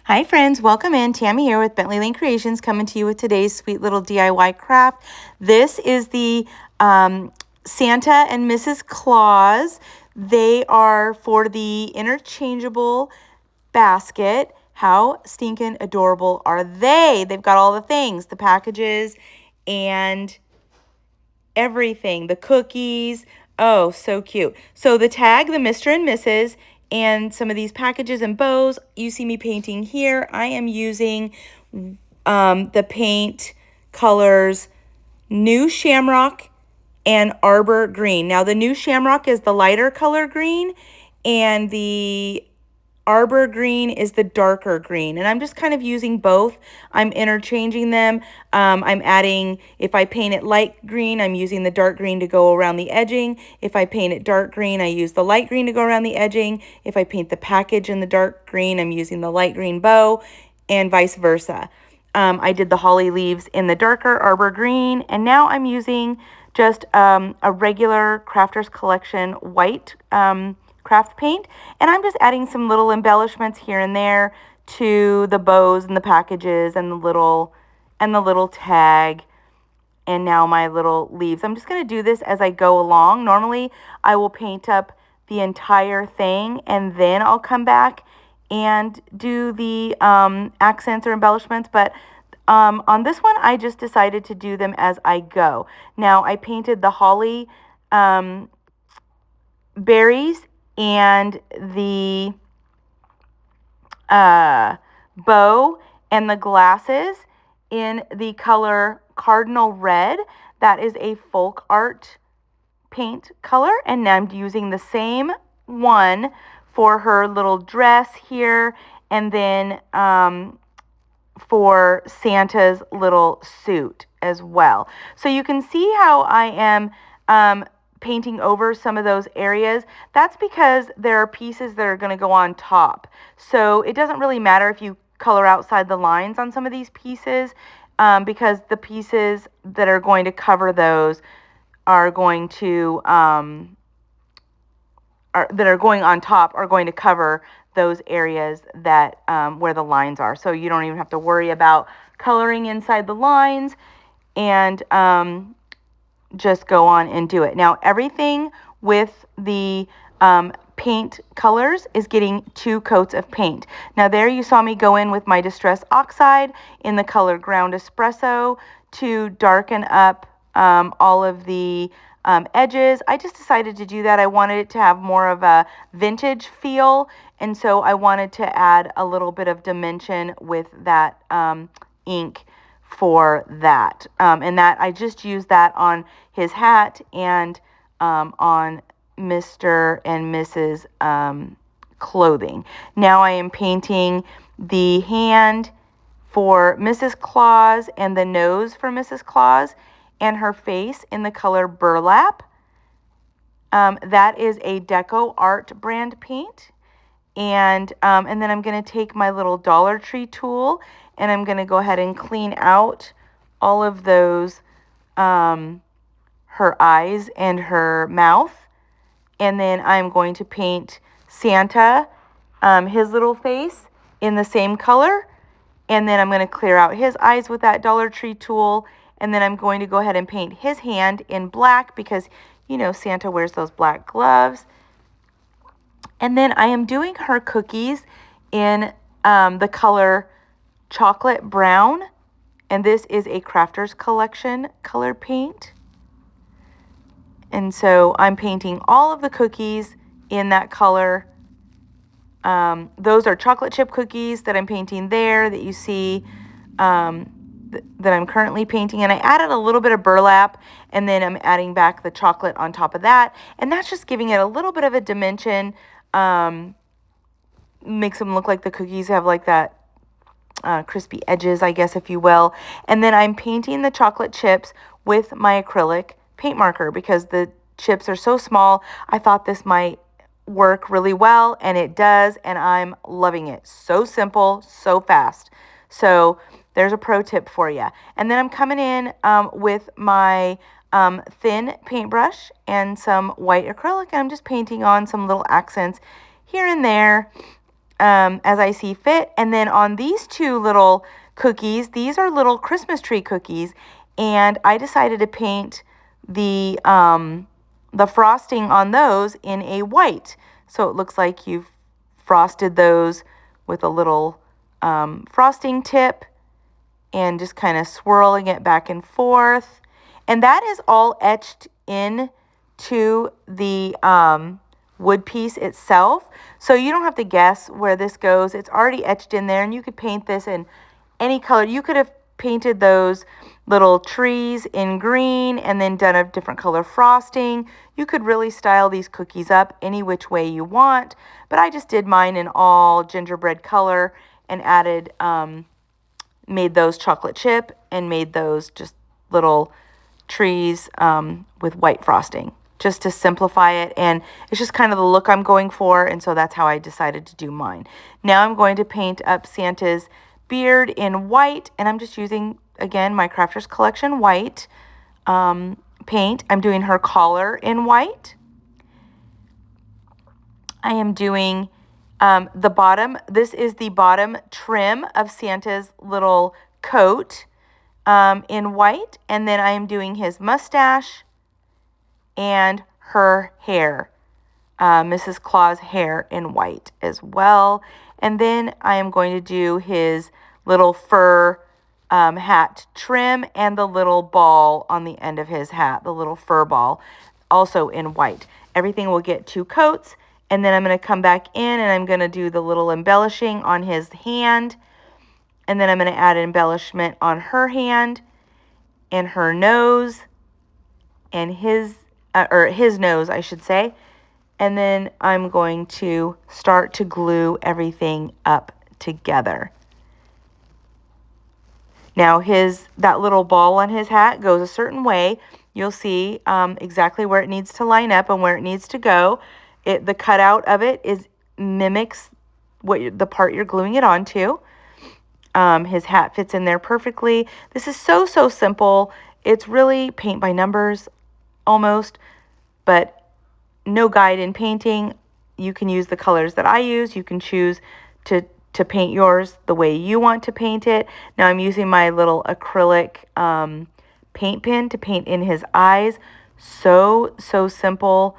Hi friends, welcome in. Tammy here with Bentley Lane Creations, coming to you with today's sweet little DIY craft. This is the Santa and Mrs. Claus. They are for the interchangeable basket. How stinking adorable are they? They've got all the things, the packages and everything, the cookies. Oh, so cute. So the tag, the Mr. and Mrs., and some of these packages and bows you see me painting here. I am using the paint colors New Shamrock and Arbor Green. Now the New Shamrock is the lighter color green, and the Arbor Green is the darker green, and I'm just kind of using both. I'm interchanging them. I'm adding, if I paint it light green, I'm using the dark green to go around the edging. If I paint it dark green, I use the light green to go around the edging. If I paint the package in the dark green, I'm using the light green bow, and vice versa. I did the holly leaves in the darker Arbor Green, and now I'm using just a regular Crafters Collection white craft paint, and I'm just adding some little embellishments here and there to the bows and the packages and the little tag, and now my little leaves. I'm just going to do this as I go along. Normally I will paint up the entire thing and then I'll come back and do the accents or embellishments, but on this one I just decided to do them as I go. Now I painted the holly berries and the bow and the glasses in the color Cardinal Red. That is a folk art paint color, and now I'm using the same one for her little dress here, and then for Santa's little suit as well. So you can see how I am painting over some of those areas. That's because there are pieces that are going to go on top. So it doesn't really matter if you color outside the lines on some of these pieces, because the pieces that are going to cover those are going to that are going on top are going to cover those areas that where the lines are. So you don't even have to worry about coloring inside the lines, and just go on and do it. Now everything with the paint colors is getting 2 coats of paint. Now there you saw me go in with my Distress Oxide in the color Ground Espresso to darken up all of the edges. I just decided to do that. I wanted it to have more of a vintage feel, and so I wanted to add a little bit of dimension with that ink for that. And that I just used that on his hat and on Mr. and Mrs. Clothing. Now I am painting the hand for Mrs. Claus and the nose for Mrs. Claus and her face in the color Burlap. That is a Deco Art brand paint. And then I'm going to take my little Dollar Tree tool, and I'm going to go ahead and clean out all of those, her eyes and her mouth. And then I'm going to paint Santa, his little face in the same color. And then I'm going to clear out his eyes with that Dollar Tree tool. And then I'm going to go ahead and paint his hand in black because, you know, Santa wears those black gloves. And then I am doing her cookies in the color Chocolate Brown. And this is a Crafters Collection color paint. And so I'm painting all of the cookies in that color. Those are chocolate chip cookies that I'm painting there that you see that I'm currently painting. And I added a little bit of burlap, and then I'm adding back the chocolate on top of that. And that's just giving it a little bit of a dimension. Makes them look like the cookies have like that crispy edges, I guess, if you will. And then I'm painting the chocolate chips with my acrylic paint marker because the chips are so small. I thought this might work really well, and it does, and I'm loving it. So simple, so fast. So there's a pro tip for you. And then I'm coming in with my thin paintbrush and some white acrylic, and I'm just painting on some little accents here and there. as I see fit. And then on these two little cookies, these are little Christmas tree cookies, and I decided to paint the frosting on those in a white. So it looks like you've frosted those with a little frosting tip and just kind of swirling it back and forth. And that is all etched in to the wood piece itself. So you don't have to guess where this goes. It's already etched in there, and you could paint this in any color. You could have painted those little trees in green and then done a different color frosting. You could really style these cookies up any which way you want, but I just did mine in all gingerbread color and added, made those chocolate chip and made those just little trees with white frosting, just to simplify it. And it's just kind of the look I'm going for, and so that's how I decided to do mine. Now I'm going to paint up Santa's beard in white, and I'm just using, again, my Crafters Collection white paint. I'm doing her collar in white. I am doing the bottom. This is the bottom trim of Santa's little coat in white, and then I am doing his mustache and her hair, Mrs. Claus' hair in white as well. And then I am going to do his little fur hat trim and the little ball on the end of his hat, the little fur ball, also in white. Everything will get 2 coats, and then I'm going to come back in and I'm going to do the little embellishing on his hand, and then I'm going to add embellishment on her hand and her nose and his nose, I should say. And then I'm going to start to glue everything up together. Now that little ball on his hat goes a certain way. You'll see exactly where it needs to line up and where it needs to go. The cutout of it mimics the part you're gluing it onto. His hat fits in there perfectly. This is so simple. It's really paint by numbers almost, but no guide in painting. You can use the colors that I use. You can choose to paint yours the way you want to paint it. Now I'm using my little acrylic paint pen to paint in his eyes. So simple.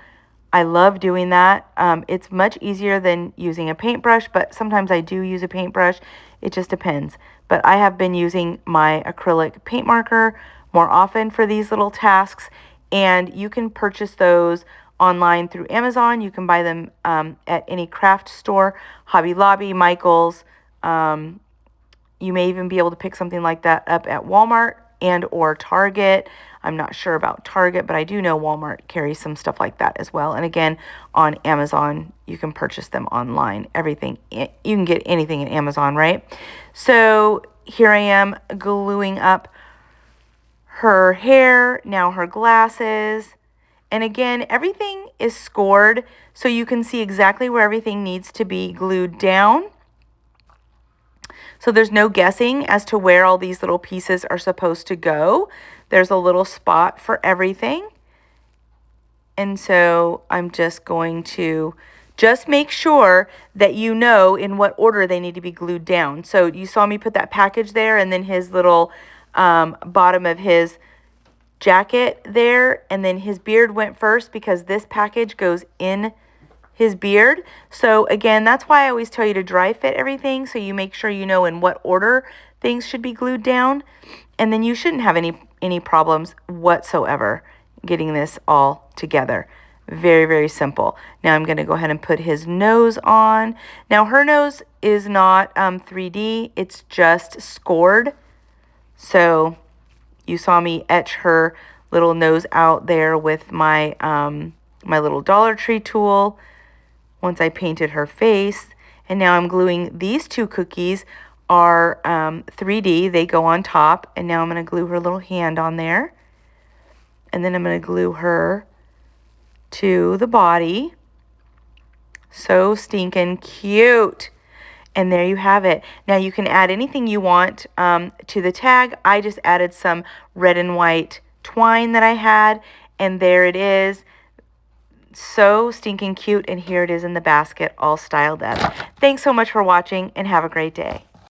I love doing that. It's much easier than using a paintbrush, but sometimes I do use a paintbrush. It just depends. But I have been using my acrylic paint marker more often for these little tasks, and you can purchase those online through Amazon. You can buy them at any craft store, Hobby Lobby, Michael's. You may even be able to pick something like that up at Walmart and or Target. I'm not sure about Target, but I do know Walmart carries some stuff like that as well. And again, on Amazon, you can purchase them online. Everything, you can get anything at Amazon, right? So here I am gluing up her hair, now her glasses. And again, everything is scored so you can see exactly where everything needs to be glued down. So there's no guessing as to where all these little pieces are supposed to go. There's a little spot for everything. And so I'm just going to make sure that you know in what order they need to be glued down. So you saw me put that package there, and then his little bottom of his jacket there, and then his beard went first because this package goes in his beard. So again, that's why I always tell you to dry fit everything, so you make sure you know in what order things should be glued down, and then you shouldn't have any problems whatsoever getting this all together. Very simple. Now I'm going to go ahead and put his nose on. Now her nose is not 3D, it's just scored. So you saw me etch her little nose out there with my my little Dollar Tree tool once I painted her face. And now I'm gluing these 2 cookies are 3D. They go on top. And now I'm going to glue her little hand on there. And then I'm going to glue her to the body. So stinking cute. And there you have it. Now you can add anything you want to the tag. I just added some red and white twine that I had, and there it is. So stinking cute, and here it is in the basket, all styled up. Thanks so much for watching, and have a great day.